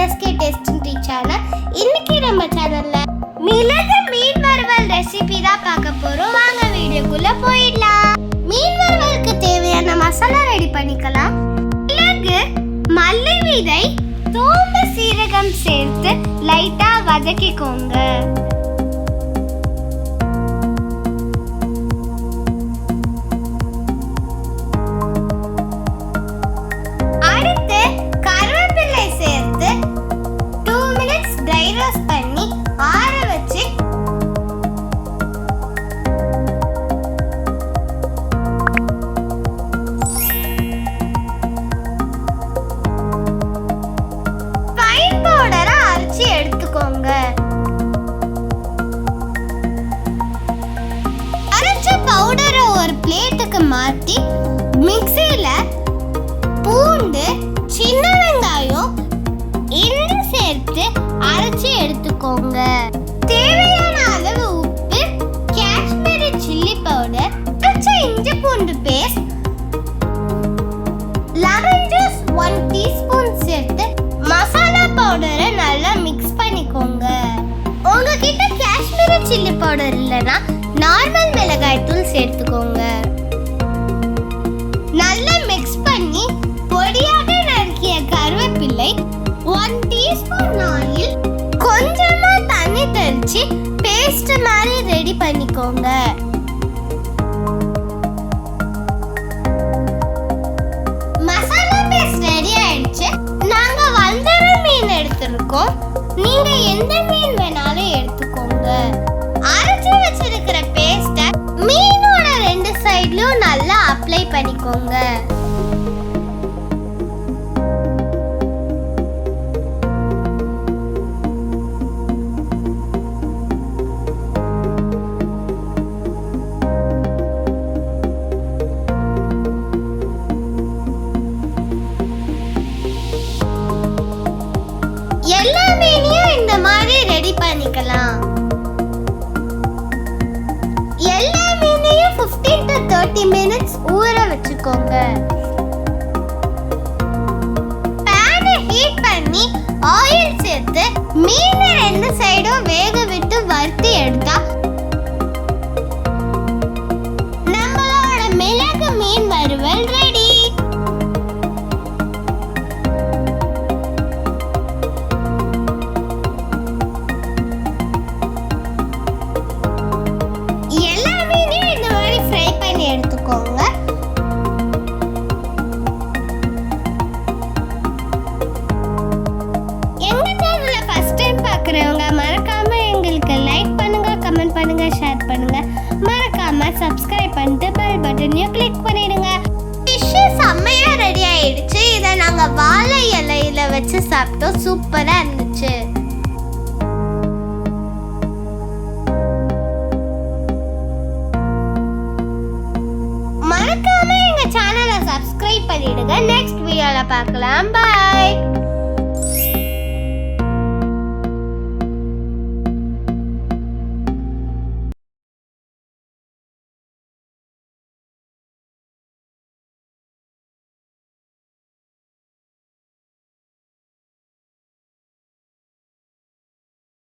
NSK tasty channel. இன்னைக்கு நம்ம சேனல்ல மிளகு மீன் வறுவல் ரெசிபி தான் பார்க்க போறோம். வாங்க வீடியோக்குள்ள போயிடலாம். மீன் வறுவலுக்கு தேவையான மசாலா ரெடி பண்ணிக்கலாம். மிளகு, மல்லி விதை, சோம்பு, சீரகம் சேர்த்து லைட்டா வதக்கிக்கோங்க. பவுடரை ஒரு பிளேட்டுக்கு மாற்றி மிக்ஸியில் பூண்டு, சின்ன வெங்காயம், இஞ்சி சேர்த்து அரைச்சி எடுத்துக்கோங்க. தேவையான அளவு உப்பு, காஷ்மீரி சில்லி பவுடர், அரைச்ச இஞ்சி பூண்டு பேஸ்ட், லெமன் ஜூஸ் 1 டீஸ்பூன் சேர்த்து மசாலா பவுடரை நல்லா மிக்ஸ் பண்ணிக்கோங்க. உங்ககிட்ட காஷ்மீரி சில்லி பவுடர் இல்லைன்னா நார்மல் மிளகாய் தூள் சேர்த்துக்கோங்க. நல்லா மிக்ஸ் பண்ணி பொடியாக நறுக்கிய கருவேப்பிலை, 1 டீஸ்பூன் ஆயில், கொஞ்சமா தண்ணி தெளிச்சு பேஸ்ட் மாதிரி ரெடி பண்ணிக்கோங்க. மசாலா பேஸ்ட் ரெடி ஆயிடுச்சு. நாங்க வந்தர மீன் எடுத்துருக்கோம். நீங்க எந்த மீன் வேணாலும் எடுத்துக்கோங்க. அரைச்சி வச்சிருக்கிற பேஸ்ட்டை மீனோட 2 சைடுலயும் நல்லா அப்ளை பண்ணிக்கோங்க. எல்லா மீனையும் இந்த மாதிரி ரெடி பண்ணிக்கலாம். எல்லா மீனையும் 15 to 30 minutes ஊற வச்சுக்கோங்க. பேனை ஹீட் பண்ணி ஆயில் சேர்த்து மீனை 2 சைடும் வேக விட்டு வறுத்து எடுத்தா நம்மளோட மிளகு மீன் வறுவல் ரெடி. எடுத்துக்கோங்க. எங்க சேனலை ஃபர்ஸ்ட் டைம் பார்க்குறவங்க மறக்காம எங்களுக்கு லைக் பண்ணுங்க, கமெண்ட் பண்ணுங்க, ஷேர் பண்ணுங்க. மறக்காம சப்ஸ்கிரைப் பண்ணிட்டு பெல் பட்டனையும் கிளிக் பண்ணிடுங்க. ஃபிஷ் செம்மையா ரெடி ஆயிடுச்சு. இதை நாங்க வாழை இலையில வச்சு சாப்பிட்டோம். சூப்பரா இருந்துச்சு. மறக்காம எங்க சேனலை சப்ஸ்கிரைப் பண்ணிடுங்க. நெக்ஸ்ட் வீடியோல பார்க்கலாம். பை.